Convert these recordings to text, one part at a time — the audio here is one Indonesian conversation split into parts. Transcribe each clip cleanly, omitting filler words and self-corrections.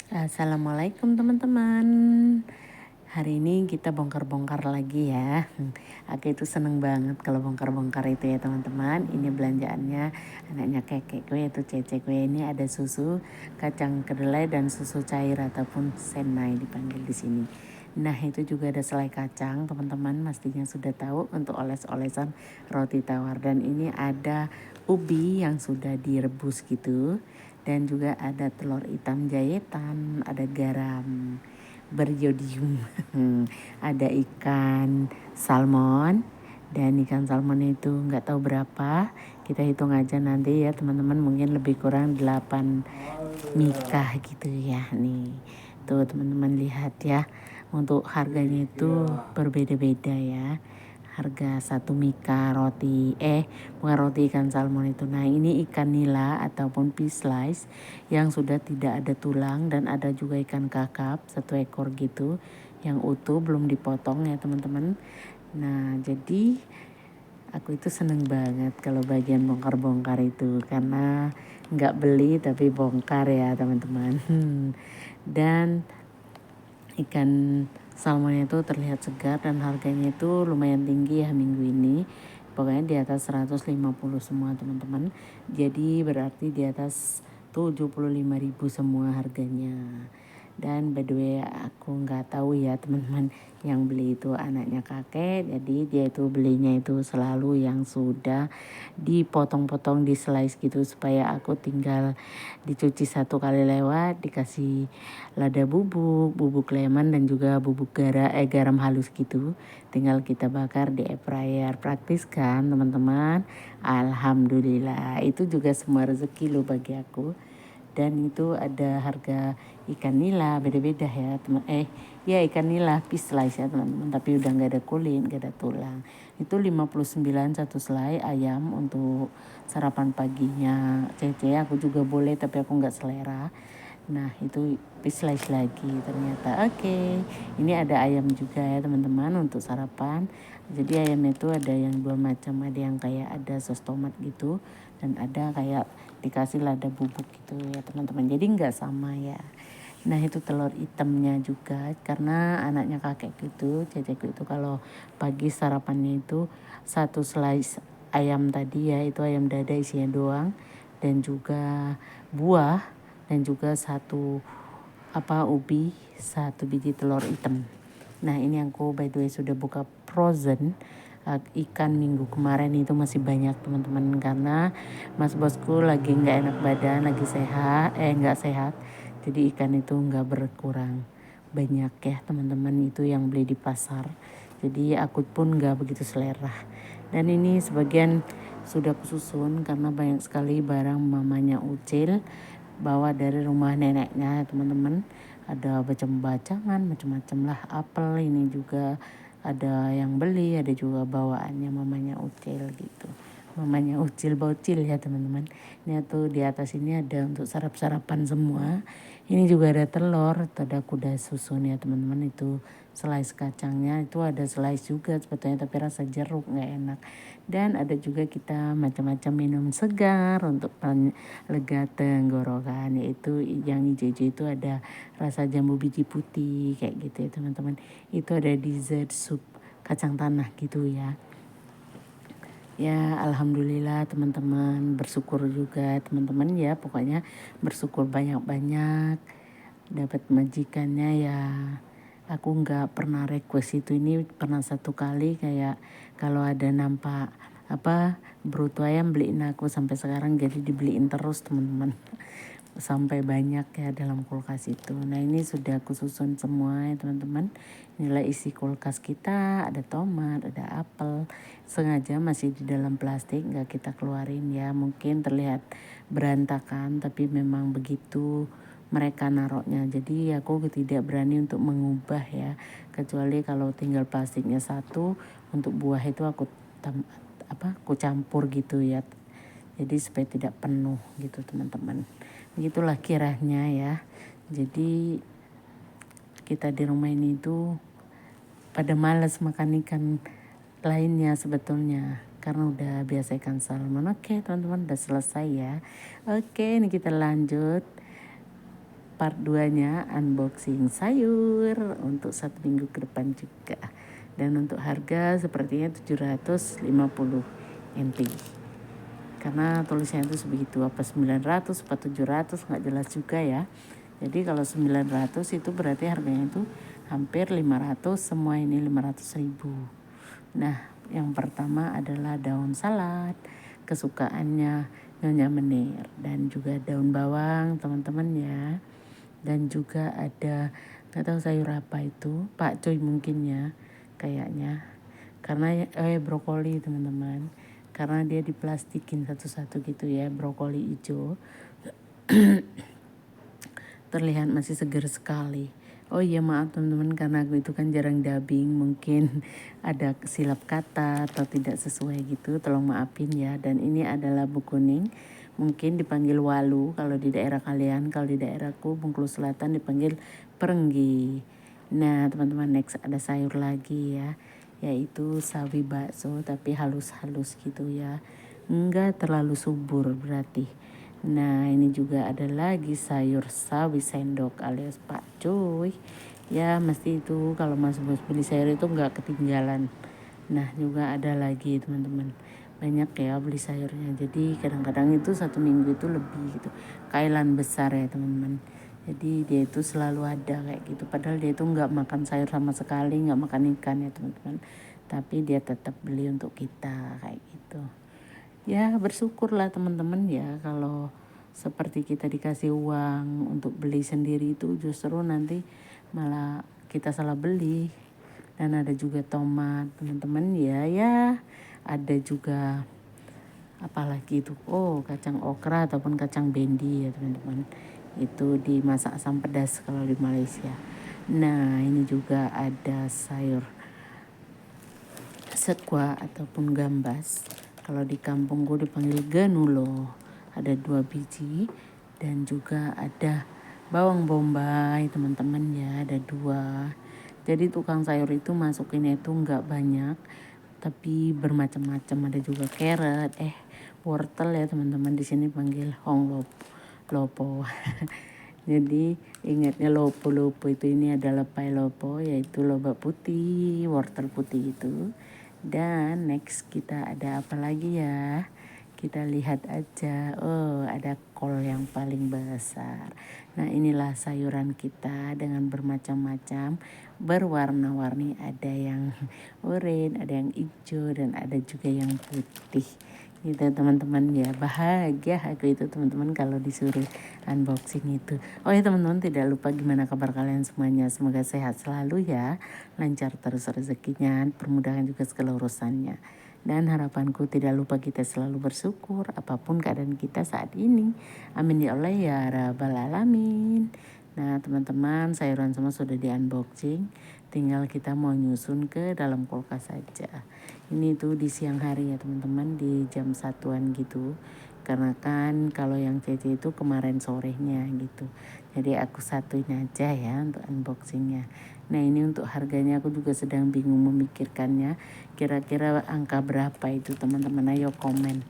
Assalamualaikum teman-teman. Hari ini kita bongkar-bongkar lagi ya. Aku itu seneng banget kalau bongkar-bongkar itu ya teman-teman. Ini belanjaannya anaknya kekekku yaitu cecekku. Ini ada susu, kacang kedelai dan susu cair ataupun senai dipanggil di sini. Nah itu juga ada selai kacang teman-teman, pastinya sudah tahu untuk oles-olesan roti tawar. Dan ini ada ubi yang sudah direbus gitu. Dan juga ada telur hitam jahitan, ada garam beriodium, ada ikan salmon, dan ikan salmon itu nggak tahu berapa, kita hitung aja nanti ya teman-teman, mungkin lebih kurang 8 mikah gitu ya. Nih tuh teman-teman lihat ya, untuk harganya itu berbeda-beda ya. Harga satu mika roti bukan roti ikan salmon itu. Nah ini ikan nila ataupun fish slice yang sudah tidak ada tulang, dan ada juga ikan kakap 1 ekor gitu yang utuh belum dipotong ya teman-teman. Nah jadi aku itu seneng banget kalau bagian bongkar-bongkar itu, karena nggak beli tapi bongkar ya teman-teman. Dan ikan salmonnya itu terlihat segar dan harganya itu lumayan tinggi ya minggu ini. Pokoknya di atas 150 semua teman-teman. Jadi berarti di atas 75.000 semua harganya. Dan by the way aku nggak tahu ya teman-teman, yang beli itu anaknya kakek, jadi dia itu belinya itu selalu yang sudah dipotong-potong di slice gitu, supaya aku tinggal dicuci 1 kali lewat, dikasih lada bubuk lemon dan juga bubuk garam halus gitu, tinggal kita bakar di air fryer. Praktis kan teman-teman? Alhamdulillah, itu juga semua rezeki loh bagi aku. Dan itu ada harga ikan nila beda-beda ya teman, ya ikan nila fish slice ya teman-teman, tapi udah nggak ada kulit, nggak ada tulang. Itu 59 satu selai ayam untuk sarapan paginya Cece. Aku juga boleh tapi aku nggak selera. Nah itu fish slice lagi ternyata. Oke, ini ada ayam juga ya teman-teman untuk sarapan. Jadi ayam itu ada yang 2 macam, ada yang kayak ada sos tomat gitu, dan ada kayak dikasih lada bubuk gitu ya teman-teman, jadi nggak sama ya. Nah itu telur hitamnya juga, karena anaknya kakek gitu, cecekku itu kalau pagi sarapannya itu 1 slice ayam tadi ya, itu ayam dada isinya doang, dan juga buah, dan juga ubi, 1 biji telur hitam. Nah ini aku by the way sudah buka frozen ikan minggu kemarin itu masih banyak teman-teman, karena mas bosku lagi nggak enak badan, lagi nggak sehat, jadi ikan itu nggak berkurang banyak ya teman-teman, itu yang beli di pasar, jadi aku pun nggak begitu selera. Dan ini sebagian sudah kususun karena banyak sekali barang mamanya Ucil bawa dari rumah neneknya teman-teman. Ada bacang-bacangan macam-macam lah, apel ini juga ada yang beli, ada juga bawaannya mamanya Ucil gitu. Mamanya Ucil bocil ya teman-teman. Ini tuh di atas ini ada untuk sarapan semua. Ini juga ada telur, ada kuda susun ya teman-teman. Itu slice kacangnya itu ada slice juga sebetulnya, tapi rasa jeruk nggak enak. Dan ada juga kita macam-macam minum segar untuk lega tenggorokan, yaitu yang hijau-hijau itu ada rasa jambu biji putih kayak gitu ya teman-teman. Itu ada dessert sup kacang tanah gitu ya. Ya alhamdulillah teman-teman, bersyukur juga teman-teman ya, pokoknya bersyukur banyak-banyak dapat majikannya ya. Aku nggak pernah request itu, ini pernah 1 kali kayak kalau ada nampak bruto ayam beliin aku, sampai sekarang jadi dibeliin terus teman-teman. Sampai banyak ya dalam kulkas itu. Nah ini sudah aku susun semua ya teman-teman. Inilah isi kulkas kita, ada tomat, ada apel, sengaja masih di dalam plastik nggak kita keluarin ya, mungkin terlihat berantakan tapi memang begitu mereka naroknya, jadi aku tidak berani untuk mengubah ya, kecuali kalau tinggal plastiknya satu. Untuk buah itu aku campur gitu ya, jadi supaya tidak penuh gitu teman-teman. Begitulah kiranya ya. Jadi kita di rumah ini tuh pada malas makan ikan lainnya sebetulnya, karena udah biasa ikan salmon. Oke teman-teman, udah selesai ya. Oke, ini kita lanjut. part 2-nya unboxing sayur untuk 1 minggu ke depan juga. Dan untuk harga sepertinya 750 NT. Karena tulisannya itu sebegitu, apa 900 apa 700 nggak jelas juga ya. Jadi kalau 900 itu berarti harganya itu hampir 500, semua ini 500.000. Nah, yang pertama adalah daun salad kesukaannya Nyonya Menir, dan juga daun bawang teman-teman ya, dan juga ada nggak tahu sayur apa itu, Pak Coy mungkin ya kayaknya, karena brokoli teman-teman, karena dia diplastikin satu-satu gitu ya, brokoli hijau. Terlihat masih segar sekali. Oh iya maaf teman-teman, karena aku itu kan jarang dubbing, mungkin ada silap kata atau tidak sesuai gitu, tolong maafin ya. Dan ini adalah labu kuning, mungkin dipanggil walu kalau di daerah kalian, kalau di daerahku Bengkulu Selatan dipanggil perenggi. Nah teman-teman, next ada sayur lagi ya, yaitu sawi bakso tapi halus-halus gitu ya, enggak terlalu subur berarti. Nah ini juga ada lagi sayur sawi sendok alias Pak Cuy. Ya mesti itu kalau mas bos beli sayur itu nggak ketinggalan. Nah juga ada lagi teman-teman, banyak ya beli sayurnya. Jadi kadang-kadang itu 1 minggu itu lebih gitu. Kailan besar ya teman-teman. Jadi dia itu selalu ada kayak gitu. Padahal dia itu nggak makan sayur sama sekali, nggak makan ikan ya teman-teman. Tapi dia tetap beli untuk kita kayak gitu. Ya bersyukurlah teman-teman ya, kalau seperti kita dikasih uang untuk beli sendiri itu justru nanti malah kita salah beli. Dan ada juga tomat teman-teman ya, ada juga apalagi itu, kacang okra ataupun kacang bendi ya teman-teman, itu dimasak asam pedas kalau di Malaysia. Nah ini juga ada sayur sekwa ataupun gambas, kalau di kampungku dipanggil ganulo, ada 2 biji. Dan juga ada bawang bombay teman-teman ya, ada 2. Jadi tukang sayur itu masukinnya itu nggak banyak tapi bermacam-macam, ada juga carrot, wortel ya teman-teman, di sini panggil hong lopo. Jadi ingatnya lopo itu, ini adalah pai lopo, yaitu lobak putih, wortel putih itu. Dan next kita ada apa lagi ya, kita lihat aja. Ada kol yang paling besar. Nah inilah sayuran kita dengan bermacam-macam, berwarna-warni, ada yang oranye, ada yang hijau, dan ada juga yang putih gitu teman-teman ya. Bahagia aku itu teman-teman kalau disuruh unboxing itu. Oh ya teman-teman, tidak lupa gimana kabar kalian semuanya, semoga sehat selalu ya, lancar terus rezekinya, permudahkan juga segala urusannya. Dan harapanku tidak lupa kita selalu bersyukur apapun keadaan kita saat ini. Amin ya Allah ya rabbal alamin. Nah teman-teman, sayuran semua sudah di unboxing, tinggal kita mau nyusun ke dalam kulkas saja. Ini tuh di siang hari ya teman-teman, di jam 1-an gitu. Karena kan kalau yang Cece itu kemarin sorenya gitu. Jadi aku satuin aja ya untuk unboxingnya. Nah ini untuk harganya aku juga sedang bingung memikirkannya. Kira-kira angka berapa itu teman-teman, ayo komen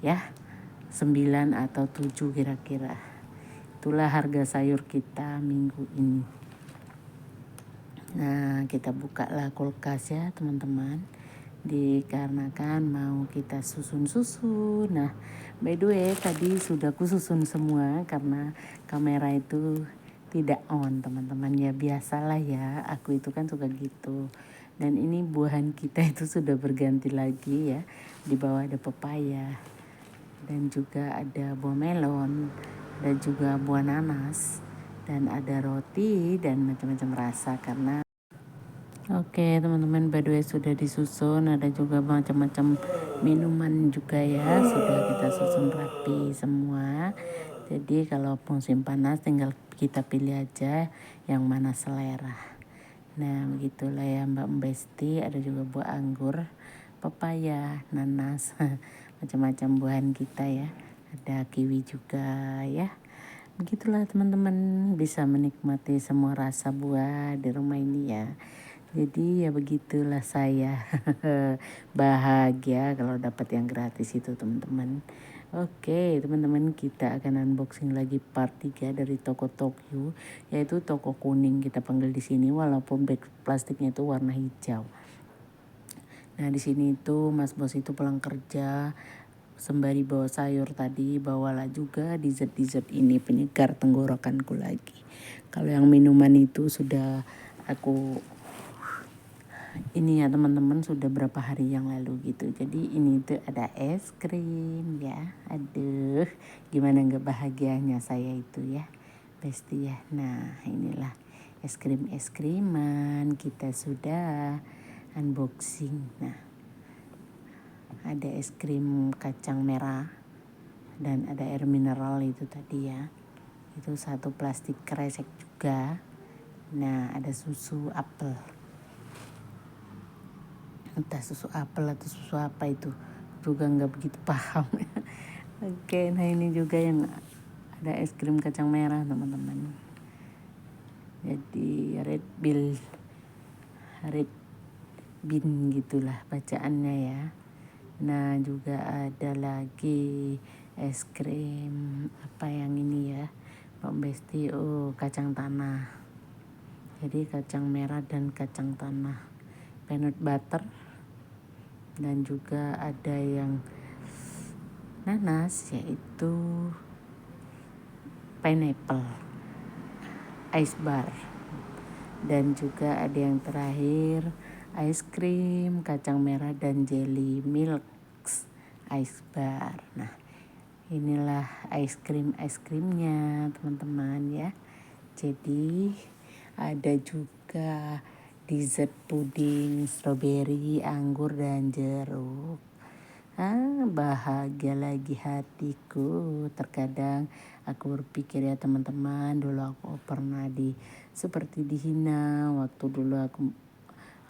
ya. 9 atau 7 kira-kira. Itulah harga sayur kita minggu ini. Nah kita bukalah kulkas ya teman-teman, dikarenakan mau kita susun-susun. Nah by the way tadi sudah aku susun semua karena kamera itu tidak on teman-teman ya, biasalah ya, aku itu kan suka gitu. Dan ini buahan kita itu sudah berganti lagi ya, di bawah ada pepaya, dan juga ada buah melon, dan juga buah nanas, dan ada roti dan macam-macam rasa. Karena oke teman-teman, by the way sudah disusun, ada juga macam-macam minuman juga ya, sudah kita susun rapi semua. Jadi kalau musim panas tinggal kita pilih aja yang mana selera. Nah begitulah ya Mbak Besti, ada juga buah anggur, pepaya, nanas, macam-macam buahan kita ya. Ada kiwi juga ya. Begitulah teman-teman, bisa menikmati semua rasa buah di rumah ini ya. Jadi ya begitulah saya. Bahagia kalau dapat yang gratis itu teman-teman. Oke teman-teman, kita akan unboxing lagi part 3 dari toko Tokyo, yaitu toko kuning kita panggil di sini, walaupun bag plastiknya itu warna hijau. Nah di sini itu Mas Bos itu pulang kerja, sembari bawa sayur tadi, bawalah juga dessert ini penyegar tenggorokanku lagi. Kalau yang minuman itu sudah aku ini ya teman-teman, sudah berapa hari yang lalu gitu. Jadi ini tuh ada es krim ya. Aduh, gimana nggak bahagianya saya itu ya, Besti ya. Nah inilah es kriman kita sudah unboxing. Nah ada es krim kacang merah dan ada air mineral itu tadi ya. Itu satu plastik kresek juga. Nah ada susu apel, entah susu apel atau susu apa itu juga nggak begitu paham. Oke, nah ini juga yang ada es krim kacang merah teman-teman, jadi red bean gitulah bacaannya ya. Nah juga ada lagi es krim apa yang ini ya Pak Besti, kacang tanah, jadi kacang merah dan kacang tanah, peanut butter, dan juga ada yang nanas yaitu pineapple ice bar, dan juga ada yang terakhir es krim kacang merah dan jelly milk ice bar. Nah inilah es krimnya teman-teman ya. Jadi ada juga dessert puding strawberry, anggur, dan jeruk. Bahagia lagi hatiku. Terkadang aku berpikir ya teman-teman, dulu aku pernah seperti dihina waktu dulu aku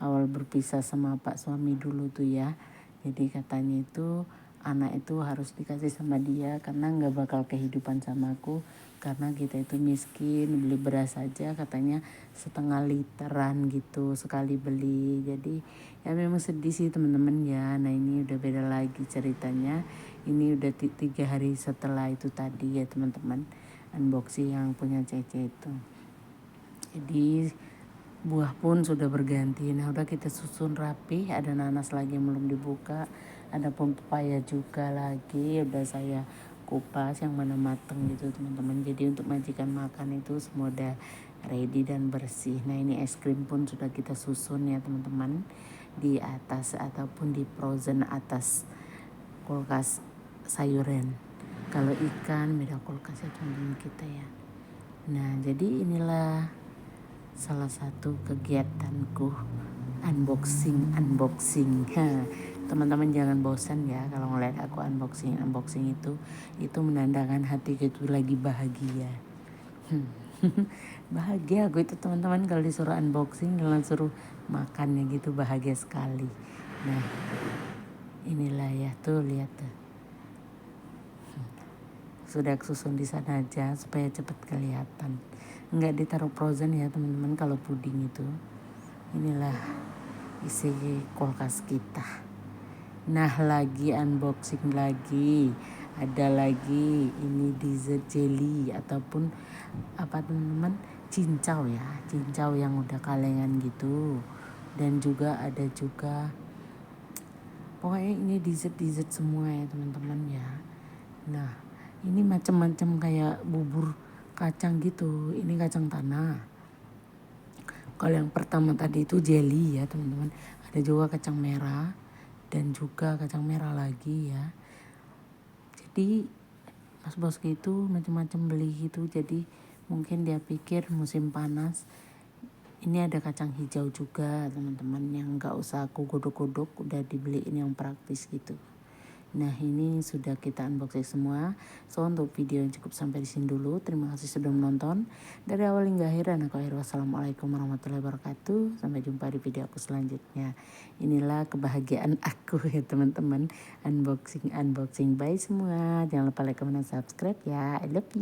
awal berpisah sama pak suami dulu tuh ya. Jadi katanya itu anak itu harus dikasih sama dia karena nggak bakal kehidupan sama aku, karena kita itu miskin, beli beras saja katanya setengah literan gitu sekali beli. Jadi ya memang sedih sih teman-teman ya. Nah ini udah beda lagi ceritanya, ini udah 3 hari setelah itu tadi ya teman-teman, unboxing yang punya Cece itu. Jadi buah pun sudah berganti. Nah udah kita susun rapi, ada nanas lagi yang belum dibuka, ada pun pepaya juga lagi udah saya kupas yang mana mateng gitu teman-teman. Jadi untuk majikan makan itu semua udah ready dan bersih. Nah ini es krim pun sudah kita susun ya teman-teman, di atas ataupun di frozen atas kulkas sayuran. Kalau ikan beda kulkas ya teman-teman kita ya. Nah jadi inilah salah satu kegiatanku, unboxing. Teman-teman jangan bosan ya kalau ngeliat aku unboxing itu menandakan hati itu lagi bahagia. Bahagia aku itu teman-teman kalau disuruh unboxing dan suruh makannya gitu, bahagia sekali. Nah inilah ya tuh, lihat tuh, sudah susun di sana aja supaya cepat kelihatan, nggak ditaruh frozen ya teman-teman kalau puding itu. Inilah isi kulkas kita. Nah lagi unboxing lagi, ada lagi ini dessert jelly ataupun apa teman-teman, cincau ya, cincau yang udah kalengan gitu. Dan juga ada juga pokoknya ini dessert semua ya teman-teman ya. Nah ini macam-macam kayak bubur kacang gitu, ini kacang tanah. Kalau yang pertama tadi itu jelly ya teman-teman, ada juga kacang merah dan juga kacang merah lagi ya. Jadi Mas Bos itu macam-macam beli gitu, jadi mungkin dia pikir musim panas ini ada kacang hijau juga teman-teman, yang nggak usah aku godok-godok, udah dibeliin yang praktis gitu. Nah ini sudah kita unboxing semua. So untuk video yang cukup sampai di sini dulu. Terima kasih sudah menonton dari awal hingga akhir. Dan aku akhir, wassalamualaikum warahmatullahi wabarakatuh. Sampai jumpa di video aku selanjutnya. Inilah kebahagiaan aku ya teman-teman, unboxing. Bye semua. Jangan lupa like, comment, dan subscribe ya. I love you.